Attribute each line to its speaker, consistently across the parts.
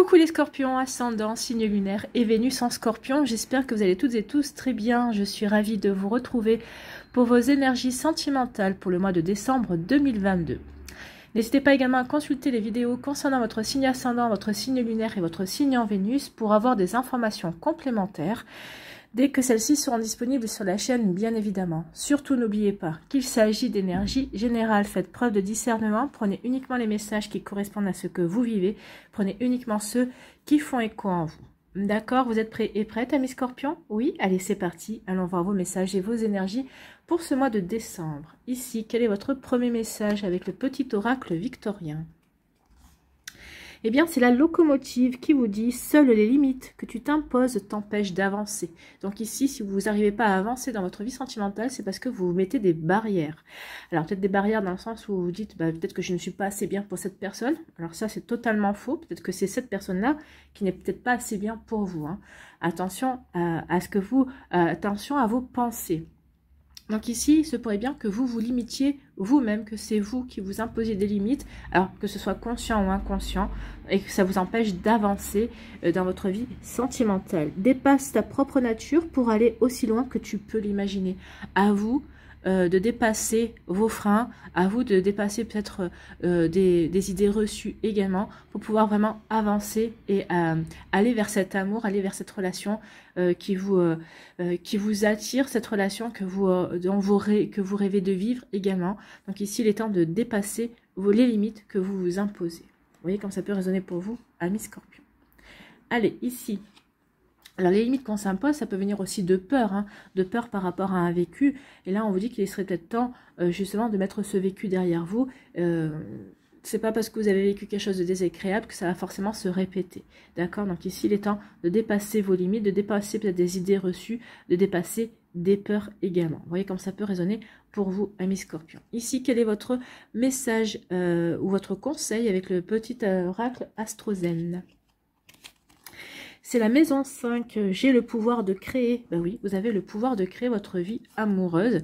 Speaker 1: Coucou les scorpions, ascendant, signe lunaire et Vénus en scorpion. J'espère que vous allez toutes et tous très bien. Je suis ravie de vous retrouver pour vos énergies sentimentales pour le mois de décembre 2022. N'hésitez pas également à consulter les vidéos concernant votre signe ascendant, votre signe lunaire et votre signe en Vénus pour avoir des informations complémentaires dès que celles-ci seront disponibles sur la chaîne, bien évidemment. Surtout, n'oubliez pas qu'il s'agit d'énergie générale. Faites preuve de discernement. Prenez uniquement les messages qui correspondent à ce que vous vivez. Prenez uniquement ceux qui font écho en vous. D'accord? Vous êtes prêts et prêtes, amis scorpions? Oui? Allez, c'est parti. Allons voir vos messages et vos énergies pour ce mois de décembre. Ici, quel est votre premier message avec le petit oracle victorien? Eh bien, c'est la locomotive qui vous dit « Seules les limites que tu t'imposes t'empêchent d'avancer ». Donc ici, si vous n'arrivez pas à avancer dans votre vie sentimentale, c'est parce que vous mettez des barrières. Alors peut-être des barrières dans le sens où vous dites bah, « Peut-être que je ne suis pas assez bien pour cette personne ». Alors ça, c'est totalement faux. Peut-être que c'est cette personne-là qui n'est peut-être pas assez bien pour vous. Hein. Attention attention à vos pensées. Donc ici, il se pourrait bien que vous vous limitiez vous-même, que c'est vous qui vous imposiez des limites, alors que ce soit conscient ou inconscient, et que ça vous empêche d'avancer dans votre vie sentimentale. Dépasse ta propre nature pour aller aussi loin que tu peux l'imaginer. À vous de dépasser vos freins, à vous de dépasser peut-être des idées reçues également, pour pouvoir vraiment avancer et aller vers cet amour, aller vers cette relation qui vous attire, cette relation que vous rêvez de vivre également. Donc ici, il est temps de dépasser les limites que vous vous imposez. Vous voyez comme ça peut résonner pour vous, amis scorpions. Allez, ici. Alors les limites qu'on s'impose, ça peut venir aussi de peur, hein, de peur par rapport à un vécu. Et là, on vous dit qu'il serait peut-être temps justement de mettre ce vécu derrière vous. C'est pas parce que vous avez vécu quelque chose de désagréable que ça va forcément se répéter. D'accord? Donc ici, il est temps de dépasser vos limites, de dépasser peut-être des idées reçues, de dépasser des peurs également. Vous voyez comme ça peut résonner pour vous, amis scorpions. Ici, quel est votre message ou votre conseil avec le petit oracle Astrozen? C'est la maison 5, j'ai le pouvoir de créer. Ben oui, vous avez le pouvoir de créer votre vie amoureuse.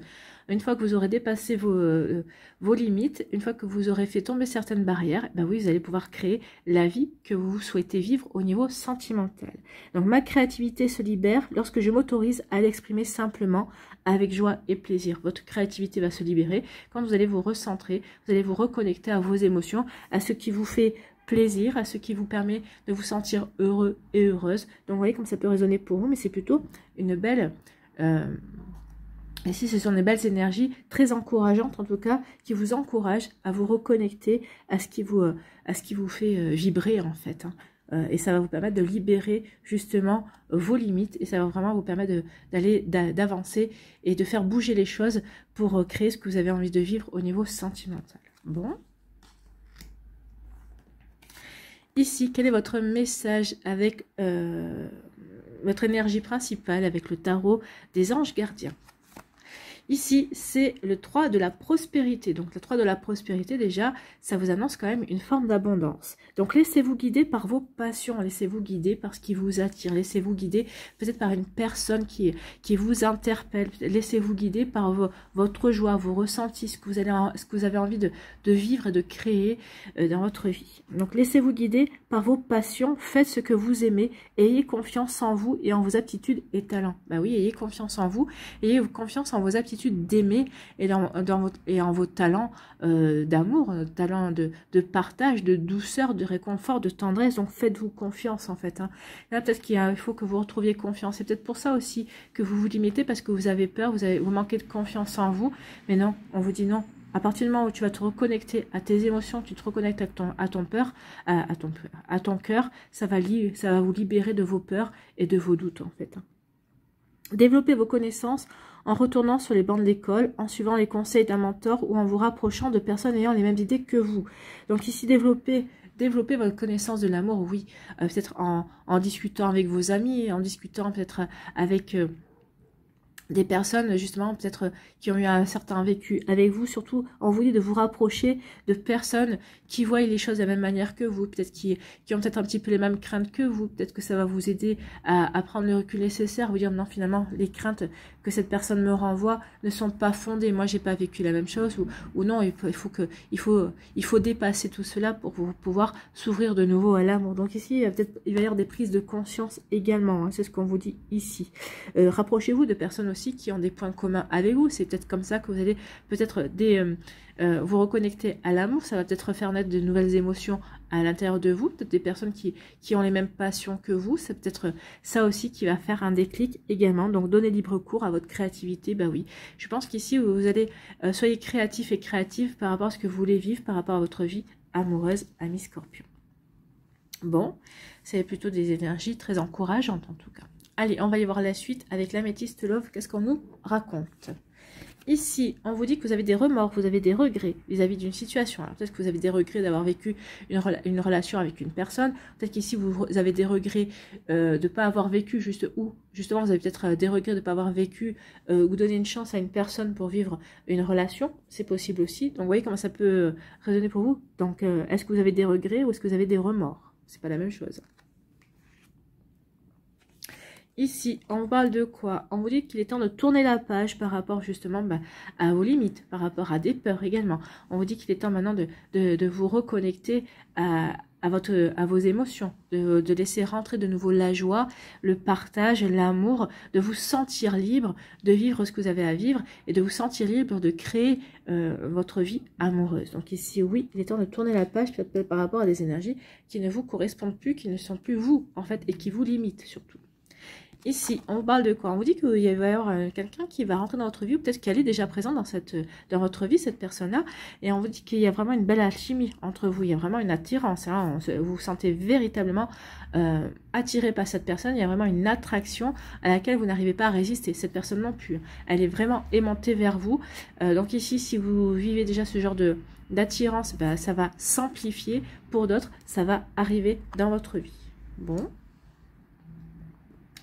Speaker 1: Une fois que vous aurez dépassé vos limites, une fois que vous aurez fait tomber certaines barrières, ben oui, vous allez pouvoir créer la vie que vous souhaitez vivre au niveau sentimental. Donc ma créativité se libère lorsque je m'autorise à l'exprimer simplement avec joie et plaisir. Votre créativité va se libérer quand vous allez vous recentrer, vous allez vous reconnecter à vos émotions, à ce qui vous fait plaisir, à ce qui vous permet de vous sentir heureux et heureuse. Donc vous voyez comme ça peut résonner pour vous, mais c'est plutôt une belle... ici ce sont des belles énergies très encourageantes en tout cas, qui vous encouragent à vous reconnecter à ce qui vous fait vibrer en fait. Hein. Et ça va vous permettre de libérer justement vos limites, et ça va vraiment vous permettre d'avancer et de faire bouger les choses pour créer ce que vous avez envie de vivre au niveau sentimental. Bon. Ici, quel est votre message avec votre énergie principale, avec le tarot des anges gardiens? Ici, c'est le 3 de la prospérité. Donc, le 3 de la prospérité, déjà, ça vous annonce quand même une forme d'abondance. Donc, laissez-vous guider par vos passions. Laissez-vous guider par ce qui vous attire. Laissez-vous guider peut-être par une personne qui vous interpelle. Laissez-vous guider par votre joie, vos ressentis, ce que vous avez envie de vivre et de créer dans votre vie. Donc, laissez-vous guider par vos passions. Faites ce que vous aimez. Ayez confiance en vous et en vos aptitudes et talents. Bah oui, ayez confiance en vous. Ayez confiance en vos aptitudes d'aimer et en vos talents d'amour, talents de partage, de douceur, de réconfort, de tendresse. Donc faites-vous confiance en fait. Hein. Là peut-être qu'il faut que vous retrouviez confiance. C'est peut-être pour ça aussi que vous vous limitez, parce que vous avez peur, vous manquez de confiance en vous. Mais non, on vous dit non. À partir du moment où tu vas te reconnecter à tes émotions, tu te reconnectes à ton cœur, ça va vous libérer de vos peurs et de vos doutes en fait. Hein. Développez vos connaissances en retournant sur les bancs de l'école, en suivant les conseils d'un mentor ou en vous rapprochant de personnes ayant les mêmes idées que vous. Donc ici, développez votre connaissance de l'amour, oui, peut-être en discutant avec vos amis, en discutant peut-être avec des personnes justement peut-être qui ont eu un certain vécu avec vous, surtout on vous dit de vous rapprocher de personnes qui voient les choses de la même manière que vous, peut-être qui ont peut-être un petit peu les mêmes craintes que vous, peut-être que ça va vous aider à prendre le recul nécessaire, vous dire non finalement les craintes que cette personne me renvoie ne sont pas fondées, moi j'ai pas vécu la même chose, ou non il faut dépasser tout cela pour pouvoir s'ouvrir de nouveau à l'amour. Donc ici il va y avoir des prises de conscience également, hein, c'est ce qu'on vous dit ici. Rapprochez-vous de personnes aussi qui ont des points communs avec vous, c'est peut-être comme ça que vous allez peut-être vous reconnecter à l'amour, ça va peut-être faire naître de nouvelles émotions à l'intérieur de vous, peut-être des personnes qui ont les mêmes passions que vous, c'est peut-être ça aussi qui va faire un déclic également, donc donnez libre cours à votre créativité, bah oui, je pense qu'ici vous allez, soyez créatif et créative par rapport à ce que vous voulez vivre, par rapport à votre vie amoureuse, ami Scorpion. Bon, c'est plutôt des énergies très encourageantes en tout cas. Allez, on va y voir la suite avec l'améthyste love, qu'est-ce qu'on nous raconte? Ici, on vous dit que vous avez des remords, vous avez des regrets vis-à-vis d'une situation. Alors peut-être que vous avez des regrets d'avoir vécu une relation avec une personne. Peut-être qu'ici, vous avez des regrets de ne pas avoir vécu justement, vous avez peut-être des regrets de ne pas avoir vécu ou donné une chance à une personne pour vivre une relation. C'est possible aussi. Donc, vous voyez comment ça peut résonner pour vous. Donc, est-ce que vous avez des regrets ou est-ce que vous avez des remords? C'est pas la même chose. Ici, on parle de quoi? On vous dit qu'il est temps de tourner la page par rapport justement à vos limites, par rapport à des peurs également. On vous dit qu'il est temps maintenant de vous reconnecter à vos émotions, de laisser rentrer de nouveau la joie, le partage, l'amour, de vous sentir libre, de vivre ce que vous avez à vivre et de vous sentir libre de créer votre vie amoureuse. Donc ici, oui, il est temps de tourner la page peut-être par rapport à des énergies qui ne vous correspondent plus, qui ne sont plus vous en fait et qui vous limitent surtout. Ici, on vous parle de quoi? On vous dit qu'il va y avoir quelqu'un qui va rentrer dans votre vie, ou peut-être qu'elle est déjà présente dans votre vie, cette personne-là, et on vous dit qu'il y a vraiment une belle alchimie entre vous, il y a vraiment une attirance, hein, vous vous sentez véritablement attiré par cette personne, il y a vraiment une attraction à laquelle vous n'arrivez pas à résister, cette personne non plus, elle est vraiment aimantée vers vous, donc ici, si vous vivez déjà ce genre d'attirance, ça va s'amplifier, pour d'autres, ça va arriver dans votre vie. Bon.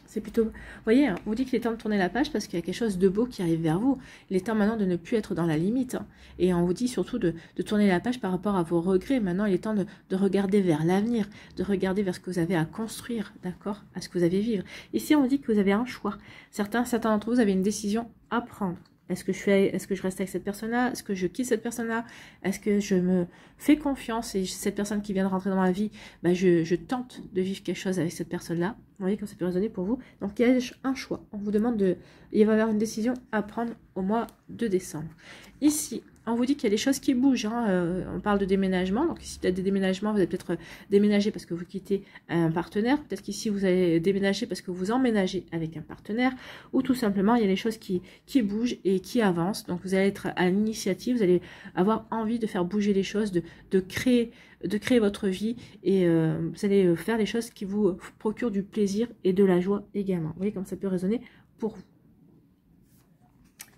Speaker 1: C'est plutôt, vous voyez, on vous dit qu'il est temps de tourner la page parce qu'il y a quelque chose de beau qui arrive vers vous. Il est temps maintenant de ne plus être dans la limite. Hein. Et on vous dit surtout de tourner la page par rapport à vos regrets. Maintenant, il est temps de regarder vers l'avenir, de regarder vers ce que vous avez à construire, d'accord, à ce que vous avez à vivre. Ici, on vous dit que vous avez un choix. Certains d'entre vous avez une décision à prendre. Est-ce que je reste avec cette personne-là? Est-ce que je quitte cette personne-là? Est-ce que je me fais confiance et cette personne qui vient de rentrer dans ma vie, je tente de vivre quelque chose avec cette personne-là? Vous voyez comme ça peut résonner pour vous. Donc il y a un choix. On vous demande il va y avoir une décision à prendre au mois de décembre. Ici, on vous dit qu'il y a des choses qui bougent. Hein. On parle de déménagement. Donc ici, peut-être des déménagements, vous allez peut-être déménager parce que vous quittez un partenaire. Peut-être qu'ici, vous allez déménager parce que vous emménagez avec un partenaire. Ou tout simplement, il y a des choses qui bougent et qui avancent. Donc vous allez être à l'initiative. Vous allez avoir envie de faire bouger les choses, de créer votre vie. Et vous allez faire des choses qui vous procurent du plaisir et de la joie également. Vous voyez comme ça peut résonner pour vous.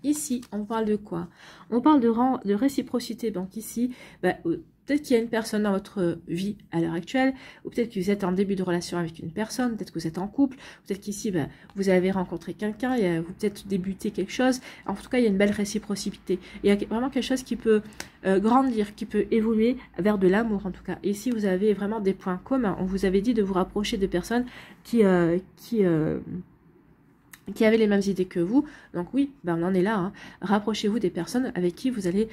Speaker 1: Ici, on parle de quoi? On parle de réciprocité. Donc ici, peut-être qu'il y a une personne dans votre vie à l'heure actuelle, ou peut-être que vous êtes en début de relation avec une personne, peut-être que vous êtes en couple, peut-être qu'ici, vous avez rencontré quelqu'un, vous peut-être débuté quelque chose. En tout cas, il y a une belle réciprocité. Il y a vraiment quelque chose qui peut grandir, qui peut évoluer vers de l'amour en tout cas. Et ici, vous avez vraiment des points communs. On vous avait dit de vous rapprocher de personnes qui avaient les mêmes idées que vous. Donc oui, on en est là. Hein. Rapprochez-vous des personnes avec qui vous avez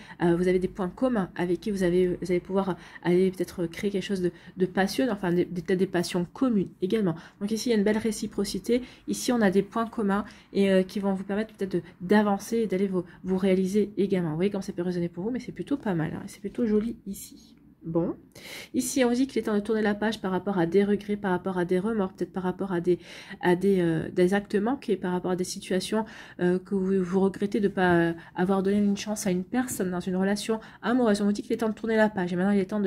Speaker 1: des points communs, avec qui vous allez pouvoir aller peut-être créer quelque chose de passionnant, enfin peut-être des passions communes également. Donc ici, il y a une belle réciprocité. Ici, on a des points communs et qui vont vous permettre peut-être d'avancer et d'aller vous réaliser également. Vous voyez comme ça peut résonner pour vous, mais c'est plutôt pas mal. Hein. C'est plutôt joli ici. Bon, ici on dit qu'il est temps de tourner la page par rapport à des regrets, par rapport à des remords, peut-être par rapport à des actes manqués, par rapport à des situations que vous regrettez de ne pas avoir donné une chance à une personne dans une relation amoureuse. On vous dit qu'il est temps de tourner la page et maintenant il est temps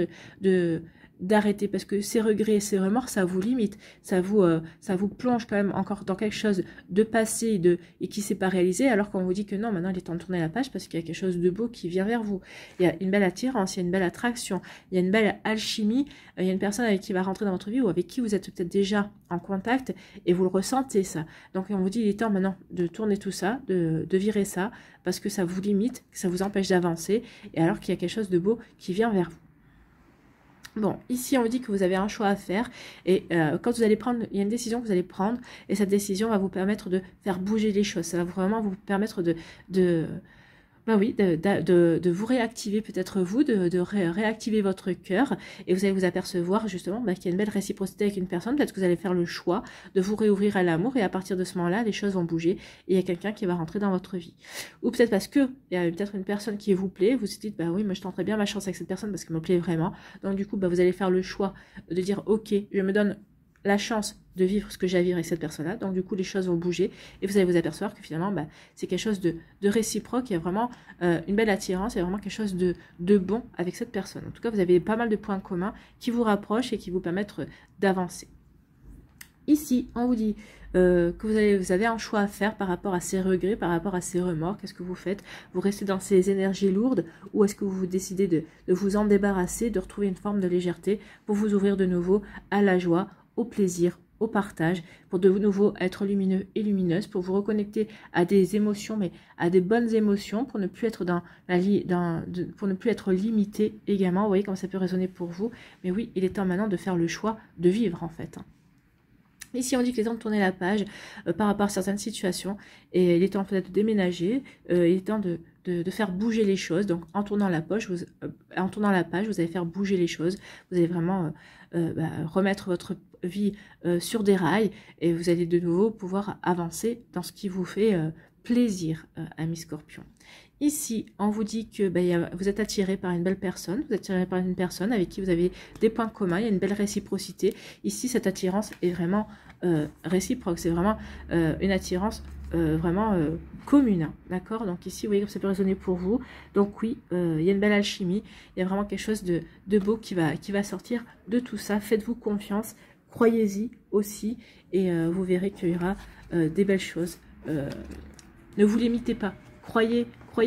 Speaker 1: d'arrêter, parce que ces regrets et ces remords, ça vous limite, ça vous plonge quand même encore dans quelque chose de passé et qui s'est pas réalisé, alors qu'on vous dit que non, maintenant il est temps de tourner la page parce qu'il y a quelque chose de beau qui vient vers vous. Il y a une belle attirance, il y a une belle attraction, il y a une belle alchimie, il y a une personne avec qui va rentrer dans votre vie ou avec qui vous êtes peut-être déjà en contact et vous le ressentez ça. Donc on vous dit il est temps maintenant de tourner tout ça, de virer ça, parce que ça vous limite, que ça vous empêche d'avancer, et alors qu'il y a quelque chose de beau qui vient vers vous. Bon, ici on vous dit que vous avez un choix à faire et quand vous allez prendre, il y a une décision que vous allez prendre et cette décision va vous permettre de faire bouger les choses. Ça va vraiment vous permettre bah oui, de vous réactiver peut-être vous, de réactiver votre cœur et vous allez vous apercevoir justement bah, qu'il y a une belle réciprocité avec une personne. Peut-être que vous allez faire le choix de vous réouvrir à l'amour et à partir de ce moment-là, les choses vont bouger et il y a quelqu'un qui va rentrer dans votre vie. Ou peut-être parce que il y a peut-être une personne qui vous plaît, vous vous dites bah oui, moi je tenterais bien ma chance avec cette personne parce qu'elle me plaît vraiment. Donc du coup, bah, vous allez faire le choix de dire ok, je me donne la chance de vivre ce que j'ai à vivre avec cette personne-là. Donc, du coup, les choses vont bouger et vous allez vous apercevoir que finalement, bah, c'est quelque chose de réciproque. Il y a vraiment une belle attirance, il y a vraiment quelque chose de bon avec cette personne. En tout cas, vous avez pas mal de points communs qui vous rapprochent et qui vous permettent d'avancer. Ici, on vous dit que vous avez un choix à faire par rapport à ces regrets, par rapport à ces remords. Qu'est-ce que vous faites? Vous restez dans ces énergies lourdes ou est-ce que vous décidez de vous en débarrasser, de retrouver une forme de légèreté pour vous ouvrir de nouveau à la joie, au plaisir, au partage, pour de nouveau être lumineux et lumineuse, pour vous reconnecter à des émotions, mais à des bonnes émotions, pour ne plus être pour ne plus être limité également. Vous voyez comment ça peut résonner pour vous. Mais oui, il est temps maintenant de faire le choix de vivre en fait. Ici, on dit qu'il est temps de tourner la page par rapport à certaines situations et il est temps peut-être de déménager, il est temps de faire bouger les choses. Donc, en tournant la page, vous allez faire bouger les choses. Vous allez vraiment remettre votre vie sur des rails et vous allez de nouveau pouvoir avancer dans ce qui vous fait plaisir, amis Scorpion. Ici, on vous dit que vous êtes attiré par une belle personne, vous êtes attiré par une personne avec qui vous avez des points communs, il y a une belle réciprocité. Ici, cette attirance est vraiment réciproque, c'est vraiment une attirance vraiment commune, d'accord? Donc ici, vous voyez que ça peut résonner pour vous. Donc oui, il y a une belle alchimie, il y a vraiment quelque chose de beau qui va sortir de tout ça. Faites-vous confiance, croyez-y aussi et vous verrez qu'il y aura des belles choses. Ne vous limitez pas, croyez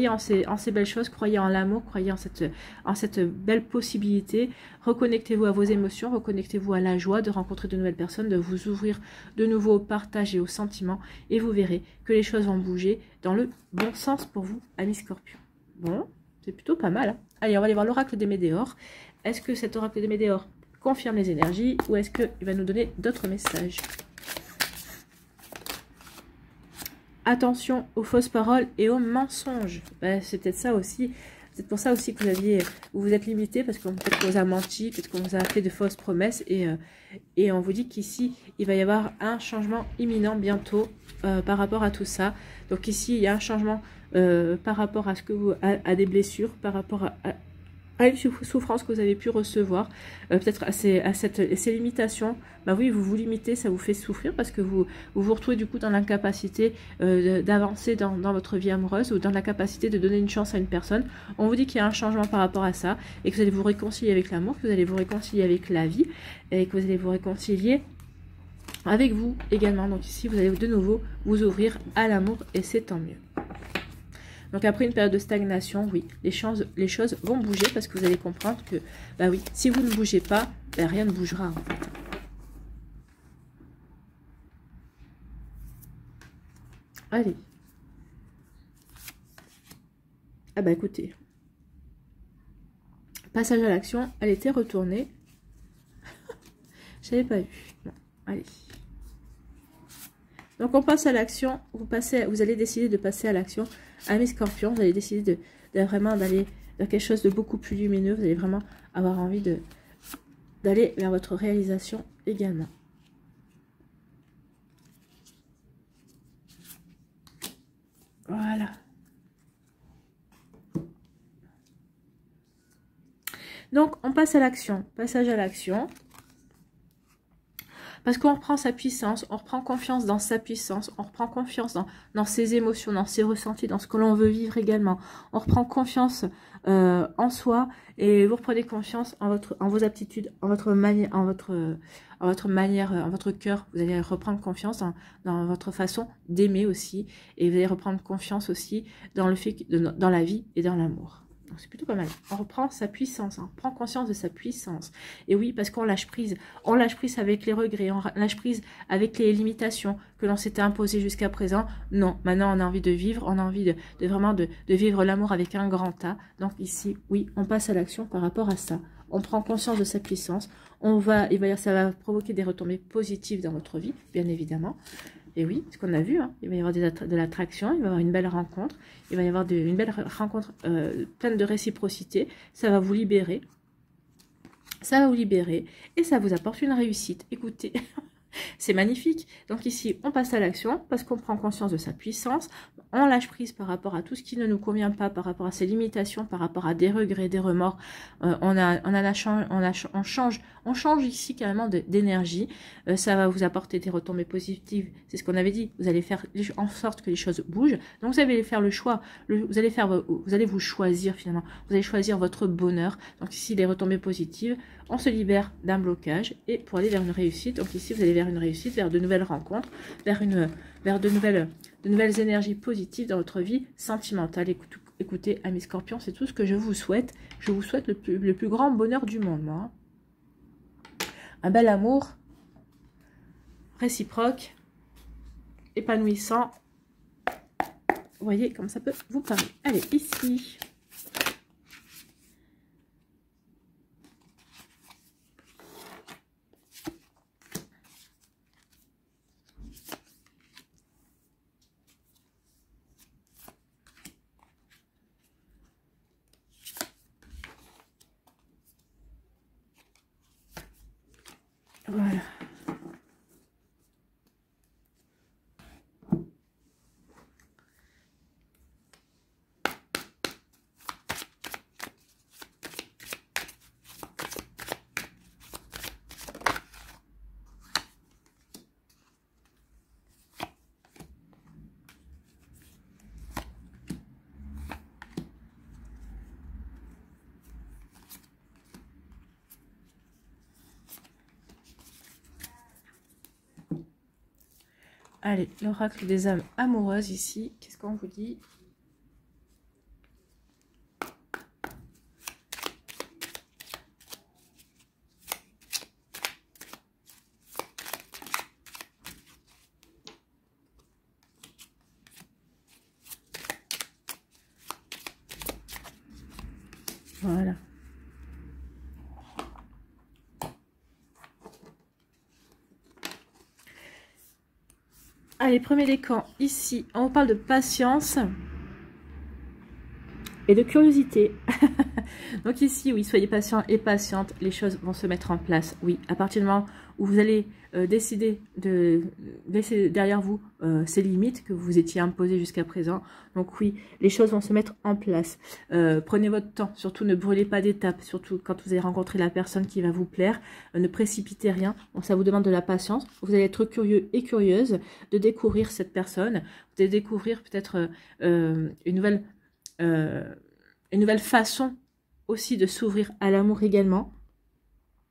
Speaker 1: en ces belles choses, croyez en l'amour, croyez en cette belle possibilité. Reconnectez-vous à vos émotions, reconnectez-vous à la joie de rencontrer de nouvelles personnes, de vous ouvrir de nouveau au partage et aux sentiments. Et vous verrez que les choses vont bouger dans le bon sens pour vous, amis Scorpion. Bon, c'est plutôt pas mal. Hein. Allez, on va aller voir l'oracle des Médéors. Est-ce que cet oracle des Médéors confirme les énergies ou est-ce qu'il va nous donner d'autres messages? Attention aux fausses paroles et aux mensonges. Ben, c'est peut-être ça aussi. C'est pour ça aussi que vous vous êtes limité parce qu'on peut-être qu'on vous a menti, peut-être qu'on vous a fait de fausses promesses et on vous dit qu'ici il va y avoir un changement imminent bientôt par rapport à tout ça. Donc ici il y a un changement par rapport à à des blessures, par rapport à une souffrance que vous avez pu recevoir, peut-être à ces limitations. Bah oui, vous vous limitez, ça vous fait souffrir parce que vous retrouvez du coup dans l'incapacité d'avancer dans votre vie amoureuse ou dans l'incapacité de donner une chance à une personne. On vous dit qu'il y a un changement par rapport à ça et que vous allez vous réconcilier avec l'amour, que vous allez vous réconcilier avec la vie et que vous allez vous réconcilier avec vous également. Donc ici, vous allez de nouveau vous ouvrir à l'amour et c'est tant mieux. Donc après une période de stagnation, oui, les choses vont bouger parce que vous allez comprendre que, bah oui, si vous ne bougez pas, bah rien ne bougera en fait. Allez. Ah bah écoutez. Passage à l'action, elle était retournée. Je n'avais pas vu. Bon, allez. Donc on passe à l'action, vous allez décider de passer à l'action. Amis Scorpion, vous allez décider de vraiment d'aller vers quelque chose de beaucoup plus lumineux. Vous allez vraiment avoir envie d'aller vers votre réalisation également. Voilà. Donc on passe à l'action. Passage à l'action. Parce qu'on reprend sa puissance, on reprend confiance dans sa puissance, on reprend confiance dans ses émotions, dans ses ressentis, dans ce que l'on veut vivre également. On reprend confiance en soi et vous reprenez confiance en vos aptitudes, en votre manière, en votre cœur. Vous allez reprendre confiance dans votre façon d'aimer aussi, et vous allez reprendre confiance aussi dans le fait dans la vie et dans l'amour. C'est plutôt pas mal. On reprend sa puissance, on prend conscience de sa puissance. Et oui, parce qu'on lâche prise. On lâche prise avec les regrets, on lâche prise avec les limitations que l'on s'était imposées jusqu'à présent. Non, maintenant on a envie de vivre, on a envie vraiment de vivre l'amour avec un grand A. Donc ici, oui, on passe à l'action par rapport à ça. On prend conscience de sa puissance. Ça va provoquer des retombées positives dans votre vie, bien évidemment. Et oui, ce qu'on a vu, hein, il va y avoir de l'attraction, il va y avoir une belle rencontre, il va y avoir une belle rencontre pleine de réciprocité, ça va vous libérer, et ça vous apporte une réussite. Écoutez, c'est magnifique. Donc ici, on passe à l'action parce qu'on prend conscience de sa puissance, on lâche prise par rapport à tout ce qui ne nous convient pas, par rapport à ses limitations, par rapport à des regrets, des remords. On change ici carrément d'énergie. Ça va vous apporter des retombées positives. C'est ce qu'on avait dit. Vous allez faire en sorte que les choses bougent. Donc vous allez faire le choix. Vous allez vous choisir finalement. Vous allez choisir votre bonheur. Donc ici, les retombées positives. On se libère d'un blocage et pour aller vers une réussite. Donc ici, vous allez vers une réussite, vers de nouvelles rencontres, vers de nouvelles énergies positives dans votre vie sentimentale. Écoutez, amis scorpions, c'est tout ce que je vous souhaite. Je vous souhaite le plus grand bonheur du monde, moi. Un bel amour réciproque, épanouissant. Vous voyez comme ça peut vous parler. Allez, ici. Voilà. Allez, l'oracle des âmes amoureuses ici. Qu'est-ce qu'on vous dit? Voilà. Allez, premier décan, ici, on vous parle de patience et de curiosité. Donc ici, oui, soyez patient et patiente, les choses vont se mettre en place. Oui, à partir du moment où vous allez décider de laisser derrière vous ces limites que vous étiez imposées jusqu'à présent. Donc oui, les choses vont se mettre en place. Prenez votre temps, surtout ne brûlez pas d'étapes, surtout quand vous allez rencontrer la personne qui va vous plaire. Ne précipitez rien, donc ça vous demande de la patience. Vous allez être curieux et curieuse de découvrir cette personne, de découvrir peut-être une nouvelle façon aussi de s'ouvrir à l'amour également.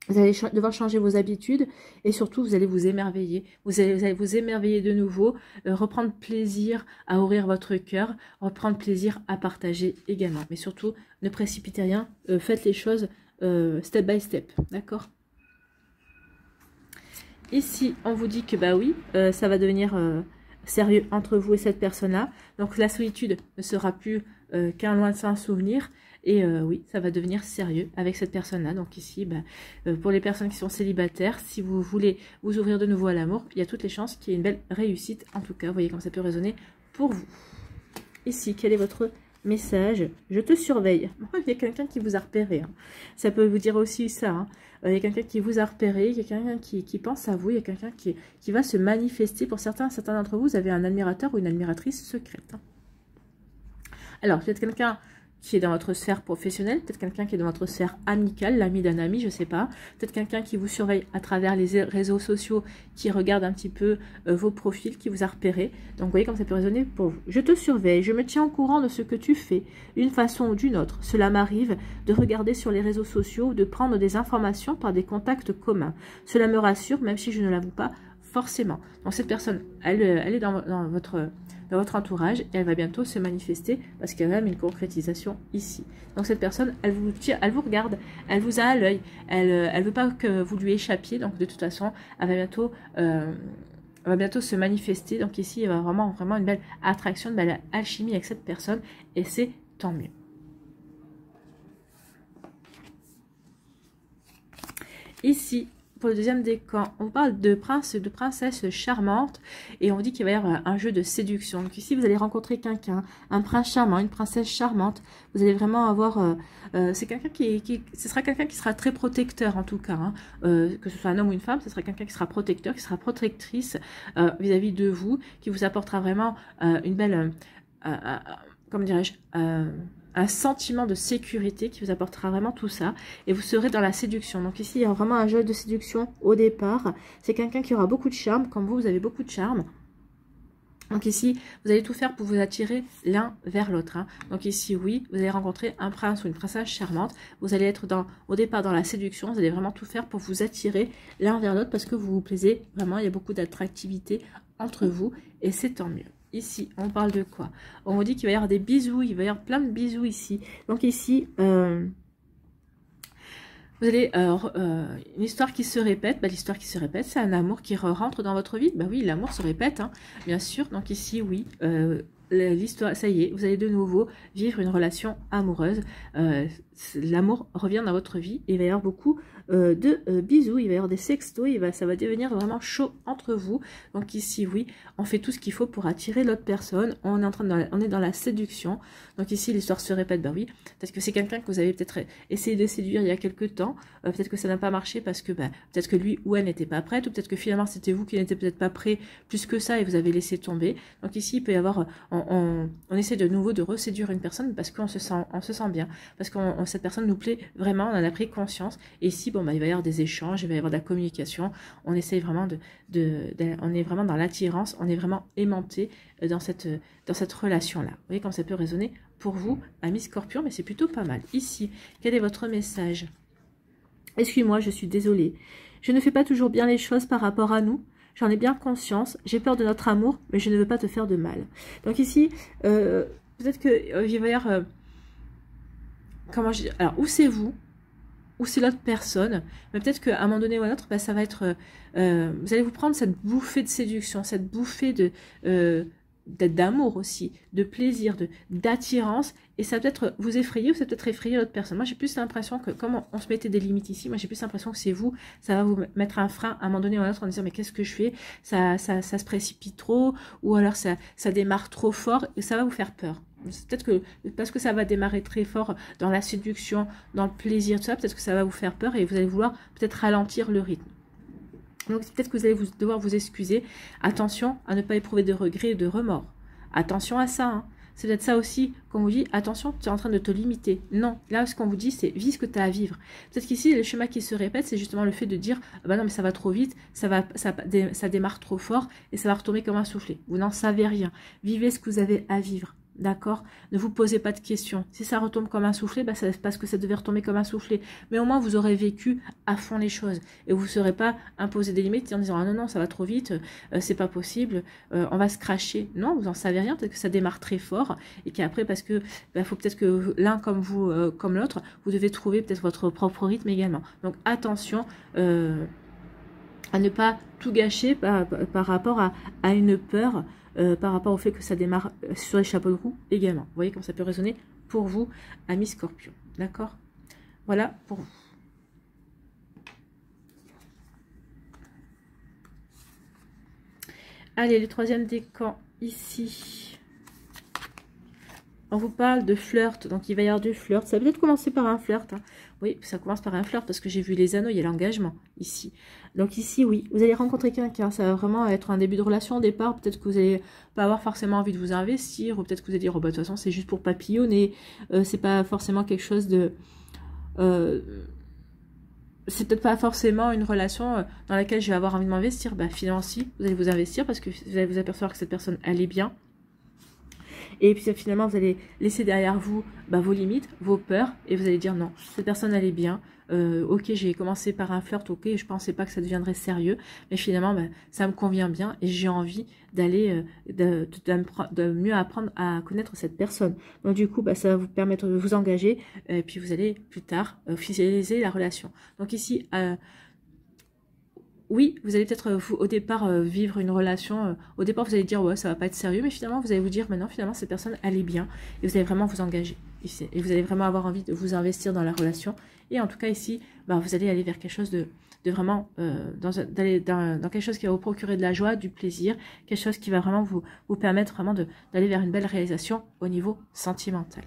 Speaker 1: Vous allez devoir changer vos habitudes et surtout vous allez vous émerveiller. Vous allez vous émerveiller de nouveau, reprendre plaisir à ouvrir votre cœur, reprendre plaisir à partager également. Mais surtout, ne précipitez rien, faites les choses step by step, d'accord? Ici, on vous dit que bah oui, ça va devenir sérieux entre vous et cette personne-là. Donc la solitude ne sera plus qu'un lointain souvenir. Et oui, ça va devenir sérieux avec cette personne-là. Donc ici, bah, pour les personnes qui sont célibataires, si vous voulez vous ouvrir de nouveau à l'amour, il y a toutes les chances qu'il y ait une belle réussite. En tout cas, vous voyez comme ça peut résonner pour vous. Ici, quel est votre message? Je te surveille. Il y a quelqu'un qui vous a repéré. Hein. Ça peut vous dire aussi ça. Hein. Il y a quelqu'un qui vous a repéré, il y a quelqu'un qui pense à vous, il y a quelqu'un qui va se manifester. Pour certains d'entre vous, vous avez un admirateur ou une admiratrice secrète. Hein. Alors, peut-être quelqu'un qui est dans votre sphère professionnelle, peut-être quelqu'un qui est dans votre sphère amicale, l'ami d'un ami, je ne sais pas, peut-être quelqu'un qui vous surveille à travers les réseaux sociaux, qui regarde un petit peu vos profils, qui vous a repéré. Donc vous voyez comme ça peut résonner pour vous. Je te surveille, je me tiens au courant de ce que tu fais, d'une façon ou d'une autre. Cela m'arrive de regarder sur les réseaux sociaux ou de prendre des informations par des contacts communs. Cela me rassure, même si je ne l'avoue pas forcément. Donc cette personne, elle est dans votre entourage et elle va bientôt se manifester parce qu'il y a même une concrétisation ici. Donc cette personne, elle vous regarde, elle vous a à l'œil, elle veut pas que vous lui échappiez, donc de toute façon, elle va bientôt se manifester. Donc ici, il y a vraiment une belle attraction, une belle alchimie avec cette personne et c'est tant mieux. Ici, pour le deuxième décan, on parle de prince et de princesse charmante et on dit qu'il va y avoir un jeu de séduction. Donc ici, vous allez rencontrer quelqu'un, un prince charmant, une princesse charmante. Vous allez vraiment avoir... c'est quelqu'un ce sera quelqu'un qui sera très protecteur en tout cas. Hein. Que ce soit un homme ou une femme, ce sera quelqu'un qui sera protecteur, qui sera protectrice vis-à-vis de vous, qui vous apportera vraiment une belle... comment dirais-je un sentiment de sécurité qui vous apportera vraiment tout ça. Et vous serez dans la séduction. Donc ici, il y a vraiment un jeu de séduction au départ. C'est quelqu'un qui aura beaucoup de charme. Comme vous avez beaucoup de charme. Donc ici, vous allez tout faire pour vous attirer l'un vers l'autre. Hein. Donc ici, oui, vous allez rencontrer un prince ou une princesse charmante. Vous allez être au départ dans la séduction. Vous allez vraiment tout faire pour vous attirer l'un vers l'autre parce que vous vous plaisez. Vraiment, il y a beaucoup d'attractivité entre vous et c'est tant mieux. Ici, on parle de quoi? On vous dit qu'il va y avoir des bisous, il va y avoir plein de bisous ici. Donc ici, vous allez, une histoire qui se répète, bah, l'histoire qui se répète, c'est un amour qui rentre dans votre vie. Bah oui, l'amour se répète, hein, bien sûr. Donc ici, oui, l'histoire, ça y est, vous allez de nouveau vivre une relation amoureuse. L'amour revient dans votre vie et il va y avoir beaucoup de bisous, il va y avoir des sextos, ça va devenir vraiment chaud entre vous. Donc ici, oui, on fait tout ce qu'il faut pour attirer l'autre personne. On est dans la séduction. Donc ici, l'histoire se répète, bah oui, parce que c'est quelqu'un que vous avez peut-être essayé de séduire il y a quelques temps. Peut-être que ça n'a pas marché parce que peut-être que lui ou elle n'était pas prête, ou peut-être que finalement c'était vous qui n'étiez peut-être pas prêt plus que ça et vous avez laissé tomber. Donc ici, il peut y avoir, on essaie de nouveau de reséduire une personne parce qu'on se sent bien, parce que cette personne nous plaît vraiment, on en a pris conscience. Et ici, bon, il va y avoir des échanges, il va y avoir de la communication. On essaye vraiment on est vraiment dans l'attirance, on est vraiment aimanté dans cette relation-là. Vous voyez comme ça peut résonner pour vous, amis Scorpion, mais c'est plutôt pas mal. Ici, quel est votre message? Excuse-moi, je suis désolée. Je ne fais pas toujours bien les choses par rapport à nous. J'en ai bien conscience. J'ai peur de notre amour, mais je ne veux pas te faire de mal. Donc ici, peut-être qu'il va y avoir... alors, où c'est vous, ou c'est l'autre personne, mais peut-être qu'à un moment donné ou à un autre, ça va être... vous allez vous prendre cette bouffée de séduction, cette bouffée d'amour aussi, de plaisir, d'attirance, et ça va peut-être vous effrayer ou ça peut être effrayer l'autre personne. Moi, j'ai plus l'impression que, comme on se mettait des limites ici, moi j'ai plus l'impression que c'est vous, ça va vous mettre un frein à un moment donné ou à un autre en disant, mais qu'est-ce que je fais? Ça se précipite trop, ou alors ça démarre trop fort, et ça va vous faire peur. Peut-être que, parce que ça va démarrer très fort dans la séduction, dans le plaisir, tout ça, peut-être que ça va vous faire peur et vous allez vouloir peut-être ralentir le rythme. Donc peut-être que vous allez devoir vous excuser. Attention à ne pas éprouver de regrets et de remords. Attention à ça. Hein. C'est peut-être ça aussi qu'on vous dit, attention, tu es en train de te limiter. Non, là ce qu'on vous dit, c'est vis ce que tu as à vivre. Peut-être qu'ici, le schéma qui se répète, c'est justement le fait de dire, ah bah non mais ça va trop vite, ça démarre trop fort et ça va retomber comme un soufflet. Vous n'en savez rien. Vivez ce que vous avez à vivre. D'accord? Ne vous posez pas de questions. Si ça retombe comme un soufflet, c'est parce que ça devait retomber comme un soufflet. Mais au moins, vous aurez vécu à fond les choses. Et vous ne serez pas imposé des limites en disant, ah non, non, ça va trop vite, c'est pas possible, on va se cracher. Non, vous n'en savez rien. Peut-être que ça démarre très fort. Et qu'après, parce que faut peut-être que l'un comme vous, comme l'autre, vous devez trouver peut-être votre propre rythme également. Donc, attention à ne pas tout gâcher par rapport à une peur, par rapport au fait que ça démarre sur les chapeaux de roue également. Vous voyez comme ça peut résonner pour vous, amis Scorpion. D'accord? Voilà pour vous. Allez, le troisième décan ici. On vous parle de flirt, donc il va y avoir du flirt. Ça va peut-être commencer par un flirt. Hein. Oui, ça commence par un flirt parce que j'ai vu les anneaux, il y a l'engagement ici. Donc ici, oui, vous allez rencontrer quelqu'un. Ça va vraiment être un début de relation au départ. Peut-être que vous n'allez pas avoir forcément envie de vous investir ou peut-être que vous allez dire, oh, bah, de toute façon, c'est juste pour papillonner. C'est pas forcément quelque chose de... c'est peut-être pas forcément une relation dans laquelle je vais avoir envie de m'investir. Bah, finalement, si, vous allez vous investir parce que vous allez vous apercevoir que cette personne, elle est bien. Et puis finalement, vous allez laisser derrière vous vos limites, vos peurs, et vous allez dire non, cette personne elle est bien, ok j'ai commencé par un flirt, ok je pensais pas que ça deviendrait sérieux, mais finalement ça me convient bien et j'ai envie d'aller, de mieux apprendre à connaître cette personne. Donc du coup, ça va vous permettre de vous engager, et puis vous allez plus tard officialiser la relation. Donc ici, oui, vous allez peut-être au départ vivre une relation, au départ vous allez dire ouais ça va pas être sérieux, mais finalement vous allez vous dire maintenant finalement cette personne elle est bien et vous allez vraiment vous engager ici, et vous allez vraiment avoir envie de vous investir dans la relation, et en tout cas ici vous allez aller vers quelque chose de vraiment dans quelque chose qui va vous procurer de la joie, du plaisir, quelque chose qui va vraiment vous permettre vraiment d'aller vers une belle réalisation au niveau sentimental.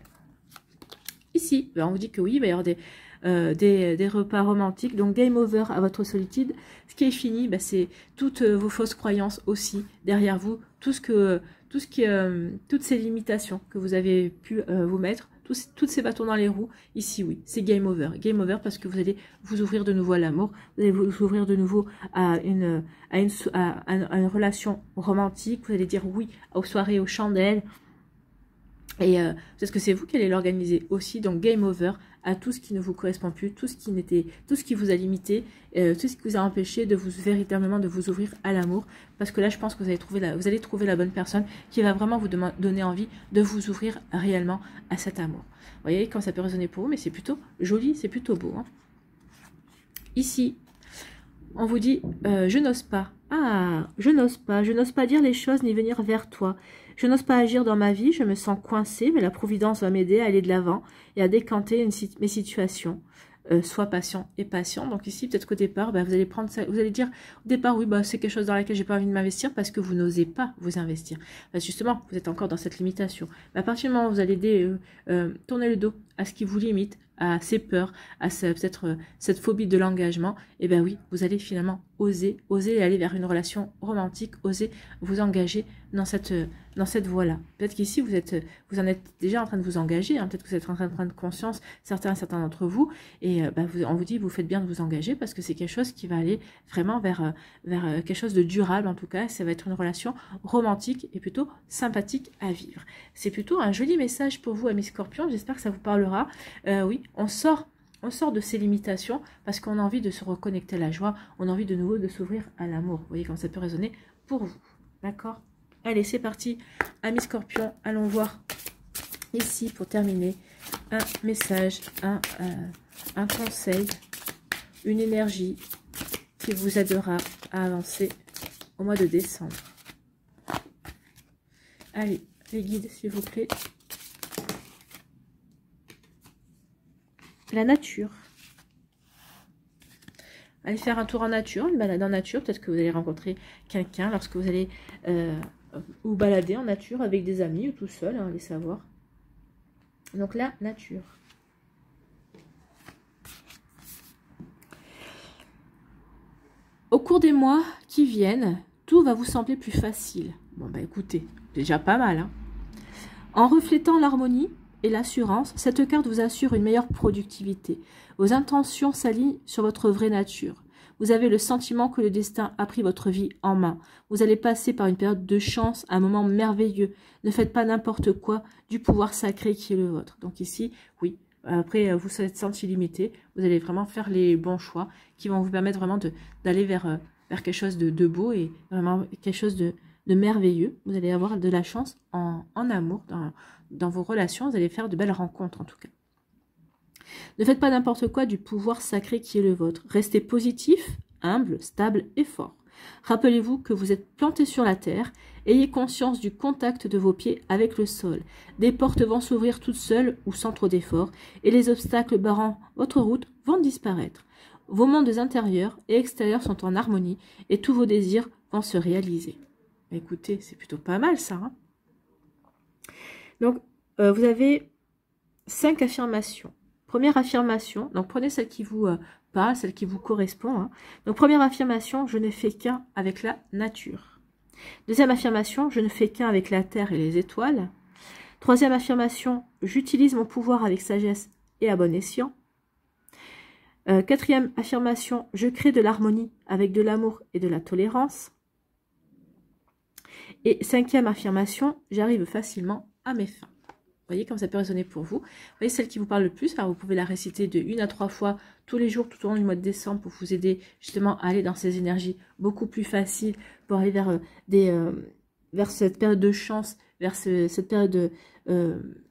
Speaker 1: Ici, on vous dit que oui, il va y avoir des repas romantiques, donc game over à votre solitude. Ce qui est fini, c'est toutes vos fausses croyances aussi derrière vous, toutes ces limitations que vous avez pu vous mettre, toutes ces bâtons dans les roues. Ici, oui, c'est game over parce que vous allez vous ouvrir de nouveau à l'amour, vous allez vous ouvrir de nouveau à une relation romantique, vous allez dire oui aux soirées aux chandelles. Et peut-être que c'est vous qui allez l'organiser aussi, donc game over à tout ce qui ne vous correspond plus, tout ce qui vous a limité, tout ce qui vous a empêché de véritablement de vous ouvrir à l'amour. Parce que là, je pense que vous allez trouver la bonne personne qui va vraiment vous donner envie de vous ouvrir réellement à cet amour. Vous voyez, quand ça peut résonner pour vous, mais c'est plutôt joli, c'est plutôt beau. Hein. Ici, on vous dit, je n'ose pas. Ah, je n'ose pas dire les choses ni venir vers toi. Je n'ose pas agir dans ma vie, je me sens coincée, mais la Providence va m'aider à aller de l'avant et à décanter mes situations. Sois patient et patient. Donc ici, peut-être qu'au départ, vous allez prendre ça, vous allez dire, au départ, oui, c'est quelque chose dans laquelle j'ai pas envie de m'investir parce que vous n'osez pas vous investir. Justement, vous êtes encore dans cette limitation. Mais à partir du moment où vous allez tourner le dos à ce qui vous limite, à ces peurs, à peut-être cette phobie de l'engagement, et oui, vous allez finalement oser aller vers une relation romantique, oser vous engager dans cette voie-là. Peut-être qu'ici, vous en êtes déjà en train de vous engager, hein, peut-être que vous êtes en train de prendre conscience, certains d'entre vous, et on vous dit, vous faites bien de vous engager parce que c'est quelque chose qui va aller vraiment vers quelque chose de durable, en tout cas, ça va être une relation romantique et plutôt sympathique à vivre. C'est plutôt un joli message pour vous, amis Scorpions, j'espère que ça vous parlera. Oui, on sort de ces limitations parce qu'on a envie de se reconnecter à la joie, on a envie de nouveau de s'ouvrir à l'amour. Vous voyez comment ça peut résonner pour vous, d'accord? Allez, c'est parti, amis Scorpions, allons voir ici pour terminer un message, un conseil, une énergie qui vous aidera à avancer au mois de décembre. Allez, les guides, s'il vous plaît. La nature. Allez faire un tour en nature, une balade en nature. Peut-être que vous allez rencontrer quelqu'un lorsque vous allez vous balader en nature avec des amis ou tout seul, hein, allez savoir. Donc la nature. Au cours des mois qui viennent, tout va vous sembler plus facile. Bon, écoutez, déjà pas mal. Hein. En reflétant l'harmonie et l'assurance, cette carte vous assure une meilleure productivité. Vos intentions s'alignent sur votre vraie nature. Vous avez le sentiment que le destin a pris votre vie en main. Vous allez passer par une période de chance, un moment merveilleux. Ne faites pas n'importe quoi du pouvoir sacré qui est le vôtre. Donc ici, oui, après vous êtes senti limité. Vous allez vraiment faire les bons choix qui vont vous permettre vraiment d'aller vers quelque chose de beau et vraiment quelque chose de merveilleux. Vous allez avoir de la chance en amour, dans vos relations. Vous allez faire de belles rencontres en tout cas. Ne faites pas n'importe quoi du pouvoir sacré qui est le vôtre. Restez positif, humble, stable et fort. Rappelez-vous que vous êtes planté sur la terre. Ayez conscience du contact de vos pieds avec le sol. Des portes vont s'ouvrir toutes seules ou sans trop d'efforts et les obstacles barrant votre route vont disparaître. Vos mondes intérieurs et extérieurs sont en harmonie et tous vos désirs vont se réaliser. Écoutez, c'est plutôt pas mal ça. Hein. Donc, vous avez 5 affirmations. Première affirmation, donc prenez celle qui vous parle, celle qui vous correspond. Hein. Donc première affirmation, je ne fais qu'un avec la nature. Deuxième affirmation, je ne fais qu'un avec la terre et les étoiles. Troisième affirmation, j'utilise mon pouvoir avec sagesse et à bon escient. Quatrième affirmation, je crée de l'harmonie avec de l'amour et de la tolérance. Et cinquième affirmation, j'arrive facilement à mes fins. Vous voyez comme ça peut résonner pour vous. Vous voyez celle qui vous parle le plus. Alors vous pouvez la réciter de 1 à 3 fois tous les jours tout au long du mois de décembre pour vous aider justement à aller dans ces énergies beaucoup plus faciles pour aller vers cette période de chance, vers cette période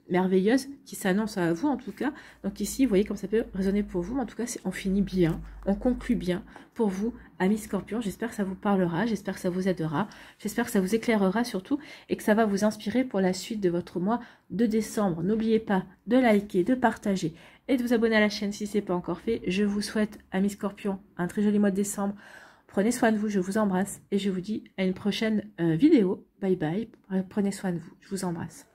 Speaker 1: merveilleuse qui s'annonce à vous en tout cas. Donc ici, vous voyez comme ça peut résonner pour vous. Mais en tout cas, on finit bien, on conclut bien pour vous, amis Scorpions. J'espère que ça vous parlera, j'espère que ça vous aidera, j'espère que ça vous éclairera surtout et que ça va vous inspirer pour la suite de votre mois de décembre. N'oubliez pas de liker, de partager et de vous abonner à la chaîne si ce n'est pas encore fait. Je vous souhaite, amis Scorpions, un très joli mois de décembre. Prenez soin de vous, je vous embrasse et je vous dis à une prochaine vidéo. Bye bye, prenez soin de vous, je vous embrasse.